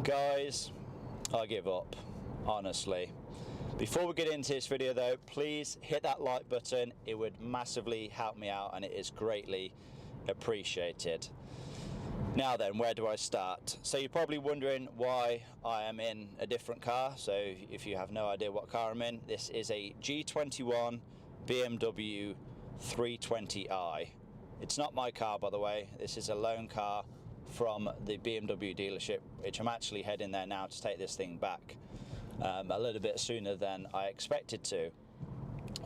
Guys, I give up, honestly. Before we get into this video though, please hit that like button. It would massively help me out and it is greatly appreciated. Now then, where do I start? So you're probably wondering why I am in a different car. So if you have no idea what car I'm in, this is a G21 BMW 320i. It's not my car, by the way. This is a loan car from the BMW dealership, which I'm actually heading there now to take this thing back a little bit sooner than I expected to.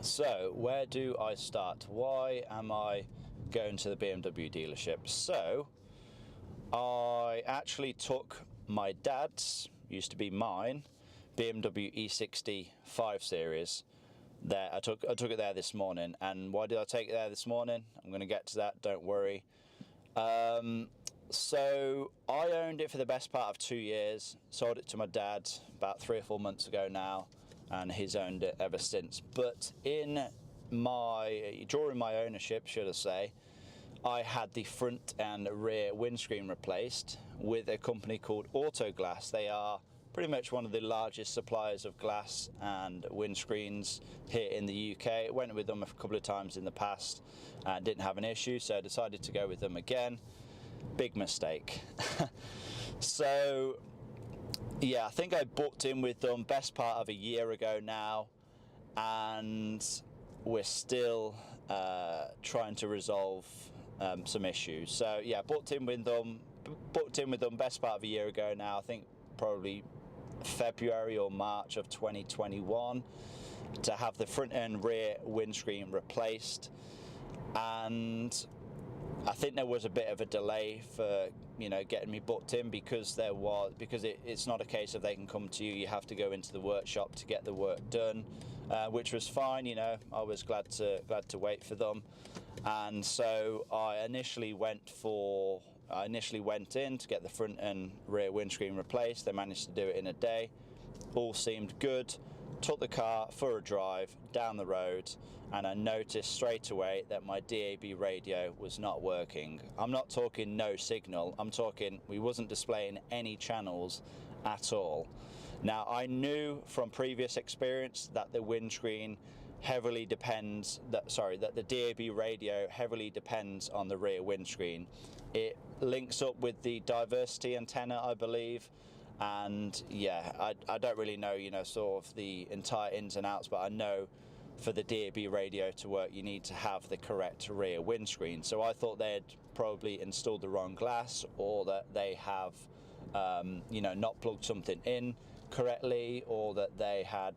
So where do I start? Why am I going to the BMW dealership? So I actually took my dad's, used to be mine, BMW E60 5 Series there. I took it there this morning. And why did I take it there this morning? I'm going to get to that, don't worry. So I owned it for the best part of 2 years, sold it to my dad about 3 or 4 months ago now, and he's owned it ever since. But during my ownership, should I say, I had the front and rear windscreen replaced with a company called Autoglass. They are pretty much one of the largest suppliers of glass and windscreens here in the UK. I went with them a couple of times in the past and didn't have an issue, so I decided to go with them again. Big mistake. So yeah, I think I booked in with them best part of a year ago now, and we're still trying to resolve some issues. So yeah, booked in with them best part of a year ago now. I think probably February or March of 2021 to have the front and rear windscreen replaced. And I think there was a bit of a delay for getting me booked in because it's not a case of they can come to you. You have to go into the workshop to get the work done, which was fine. I was glad to wait for them. And so I initially went in to get the front and rear windscreen replaced. They managed to do it in a day. All seemed good. Took the car for a drive down the road, and I noticed straight away that my DAB radio was not working. I'm not talking no signal, I'm talking we wasn't displaying any channels at all. Now I knew from previous experience that the windscreen heavily depends, that the DAB radio heavily depends on the rear windscreen. It links up with the diversity antenna, I believe. And yeah, I don't really know, sort of the entire ins and outs, but I know for the DAB radio to work, you need to have the correct rear windscreen. So I thought they had probably installed the wrong glass, or that they have, not plugged something in correctly, or that they had,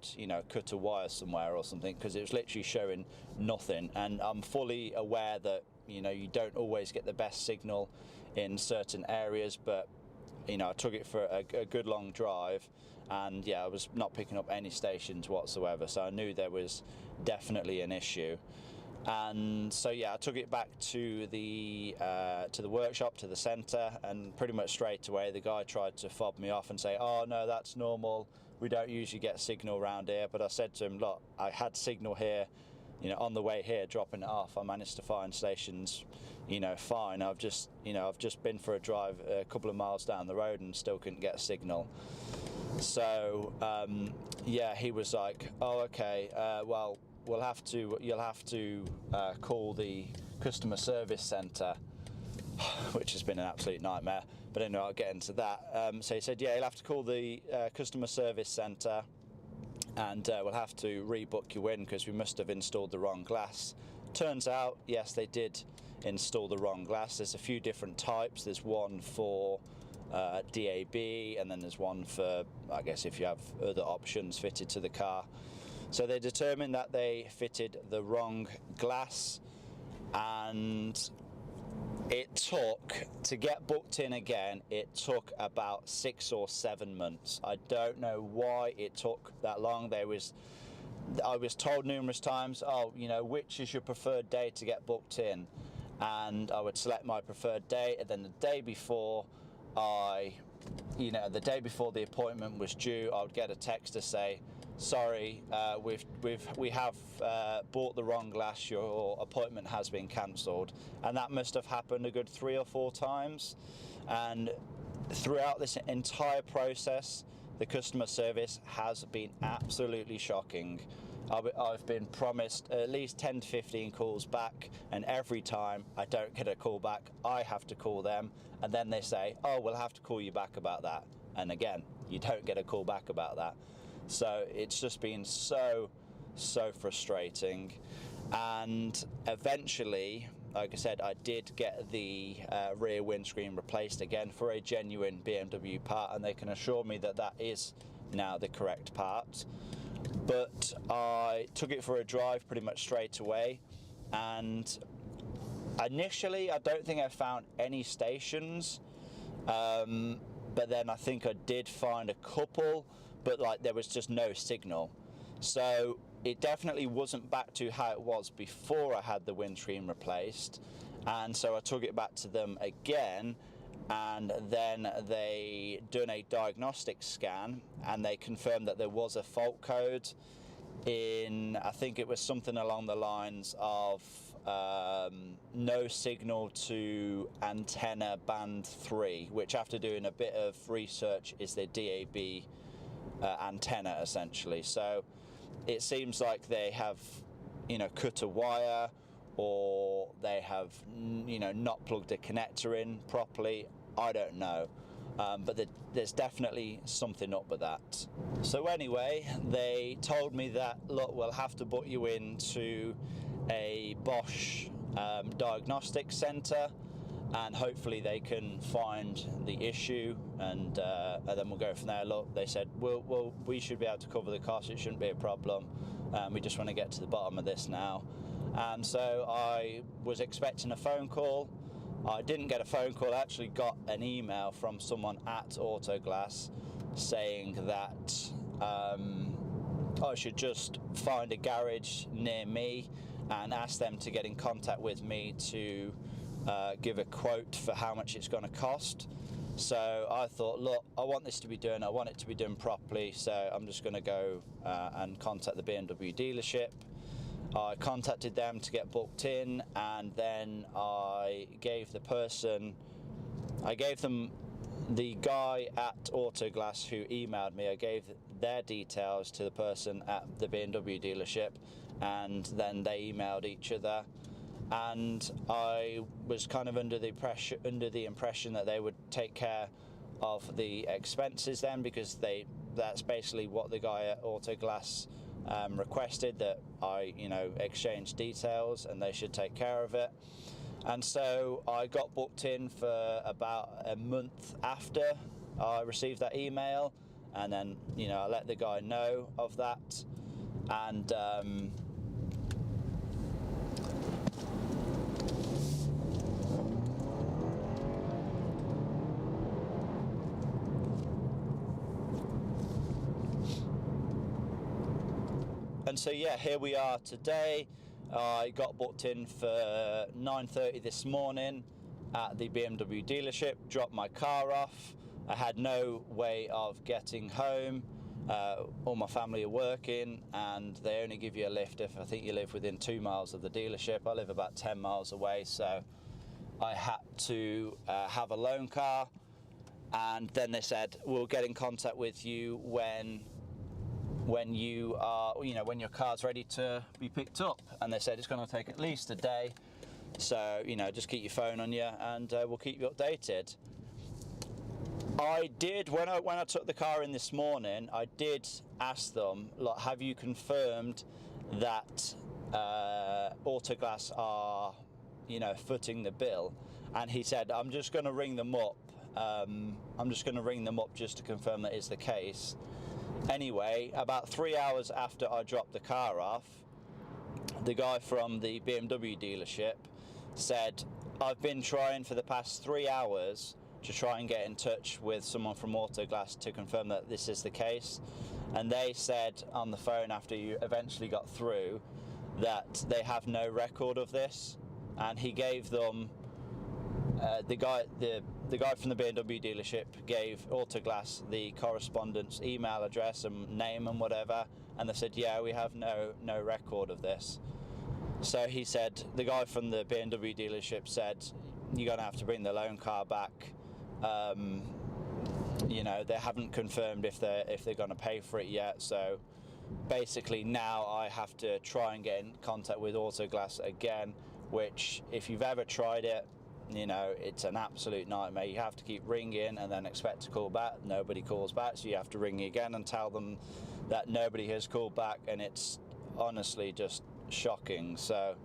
cut a wire somewhere or something, because it was literally showing nothing. And I'm fully aware that, you don't always get the best signal in certain areas, but I took it for a good long drive, and yeah, I was not picking up any stations whatsoever, so I knew there was definitely an issue. And so yeah, I took it back to the workshop, to the centre, and pretty much straight away the guy tried to fob me off and say, oh no, that's normal, we don't usually get signal around here. But I said to him, look, I had signal here, on the way here, dropping it off. I managed to find stations, fine. I've just been for a drive a couple of miles down the road and still couldn't get a signal. So yeah, he was like, oh okay, well you'll have to call the customer service centre, which has been an absolute nightmare. But anyway, I'll get into that. So he said, yeah, you'll have to call the customer service centre, and we'll have to rebook you in because we must have installed the wrong glass. Turns out, yes, they did install the wrong glass. There's a few different types. There's one for DAB, and then there's one for, I guess, if you have other options fitted to the car. So they determined that they fitted the wrong glass, and it took, to get booked in again, it took about 6 or 7 months. I don't know why it took that long. I was told numerous times, oh, which is your preferred day to get booked in? And I would select my preferred date, and then the day before the day before the appointment was due, I would get a text to say, sorry, we have bought the wrong glass, your appointment has been cancelled. And that must have happened a good 3 or 4 times. And throughout this entire process, the customer service has been absolutely shocking. I've been promised at least 10 to 15 calls back, and every time I don't get a call back, I have to call them, and then they say, oh, we'll have to call you back about that. And again, you don't get a call back about that. So it's just been so frustrating. And eventually, like I said, I did get the rear windscreen replaced again for a genuine BMW part, and they can assure me that that is now the correct part. But I took it for a drive pretty much straight away, and initially I don't think I found any stations, but then I think I did find a couple, but like there was just no signal. So it definitely wasn't back to how it was before I had the windscreen replaced, and so I took it back to them again, and then they done a diagnostic scan, and they confirmed that there was a fault code in, I think it was something along the lines of no signal to antenna band 3, which after doing a bit of research is the DAB antenna essentially. So it seems like they have, cut a wire, or they have, not plugged a connector in properly. I don't know, but there's definitely something up with that. So anyway, they told me that, look, we'll have to book you into a Bosch diagnostic centre, and hopefully they can find the issue, and then we'll go from there. Look, they said, we should be able to cover the cost. It shouldn't be a problem. We just want to get to the bottom of this now. And so I was expecting a phone call. I didn't get a phone call. I actually got an email from someone at Autoglass saying that I should just find a garage near me and ask them to get in contact with me to give a quote for how much it's going to cost. So I thought, look, I want this to be done. I want it to be done properly. So I'm just going to go and contact the BMW dealership. I contacted them to get booked in, and then I gave them the guy at Autoglass who emailed me. I gave their details to the person at the BMW dealership, and then they emailed each other. And I was kind of under the impression that they would take care of the expenses then, because that's basically what the guy at Autoglass requested, that I exchange details and they should take care of it. And so I got booked in for about a month after I received that email, and then I let the guy know of that, and so yeah, here we are today. I got booked in for 9:30 this morning at the BMW dealership, dropped my car off. I had no way of getting home. All my family are working, and they only give you a lift if I think you live within 2 miles of the dealership. I live about 10 miles away, so I had to have a loan car, and then they said, we'll get in contact with you when you are, when your car's ready to be picked up. And they said it's going to take at least a day, so just keep your phone on you, and we'll keep you updated. I did, when I took the car in this morning, I did ask them, look, have you confirmed that Autoglass are footing the bill? And he said, I'm just going to ring them up. Just to confirm that is the case. Anyway, about 3 hours after I dropped the car off, the guy from the BMW dealership said, I've been trying for the past 3 hours to try and get in touch with someone from Autoglass to confirm that this is the case. And they said on the phone, after you eventually got through, that they have no record of this. And he gave them, the guy from the BMW dealership gave Autoglass the correspondent's email address and name and whatever, and they said, yeah, we have no record of this. So he said, the guy from the BMW dealership said, you're going to have to bring the loan car back you know, they haven't confirmed if they're going to pay for it yet. So basically now I have to try and get in contact with Autoglass again, which if you've ever tried it, you know, it's an absolute nightmare. You have to keep ringing and then expect to call back. Nobody calls back, so you have to ring again and tell them that nobody has called back, and it's honestly just shocking. So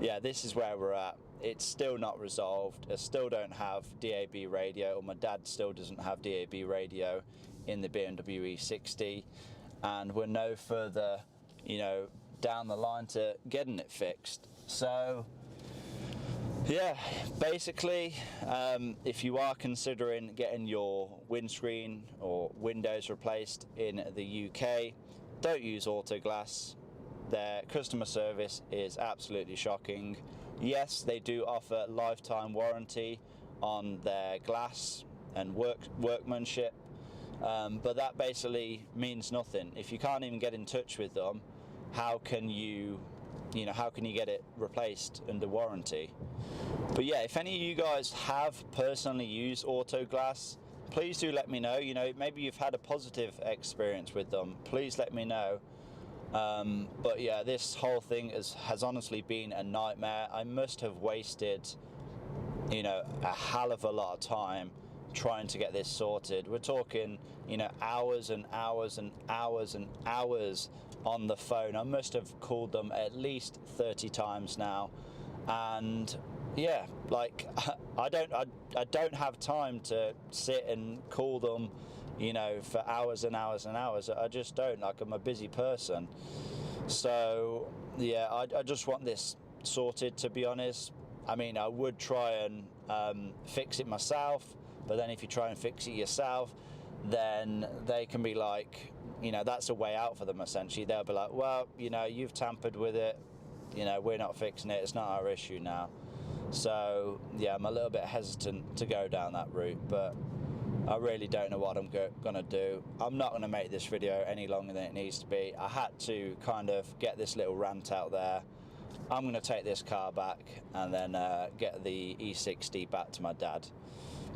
yeah, this is where we're at. It's still not resolved. I still don't have DAB radio, or my dad still doesn't have DAB radio in the BMW E60, and we're no further, you know, down the line to getting it fixed. So yeah, basically, if you are considering getting your windscreen or windows replaced in the UK, don't use Autoglass. Their customer service is absolutely shocking. Yes, they do offer lifetime warranty on their glass and workmanship, but that basically means nothing. If you can't even get in touch with them, how can you get it replaced under warranty? But yeah, if any of you guys have personally used Autoglass, please do let me know. You know, maybe you've had a positive experience with them. Please let me know. But yeah, this whole thing has honestly been a nightmare. I must have wasted, you know, a hell of a lot of time trying to get this sorted. We're talking, you know, hours and hours and hours and hours on the phone. I must have called them at least 30 times now, and yeah, like I don't have time to sit and call them, you know, for hours and hours and hours. I just don't. Like, I'm a busy person. So yeah, I just want this sorted, to be honest. I mean, I would try and fix it myself, but then if you try and fix it yourself, then they can be like, you know, that's a way out for them essentially. They'll be like, well, you know, you've tampered with it, you know, we're not fixing it, it's not our issue now. So yeah, I'm a little bit hesitant to go down that route, but I really don't know what I'm gonna do. I'm not gonna make this video any longer than it needs to be. I had to kind of get this little rant out there. I'm gonna take this car back and then get the E60 back to my dad.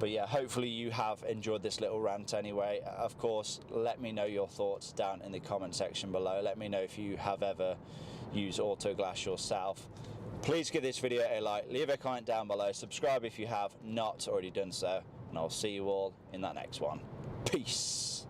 But yeah, hopefully you have enjoyed this little rant anyway. Of course, let me know your thoughts down in the comment section below. Let me know if you have ever used Autoglass yourself. Please give this video a like, leave a comment down below, subscribe if you have not already done so, and I'll see you all in that next one. Peace.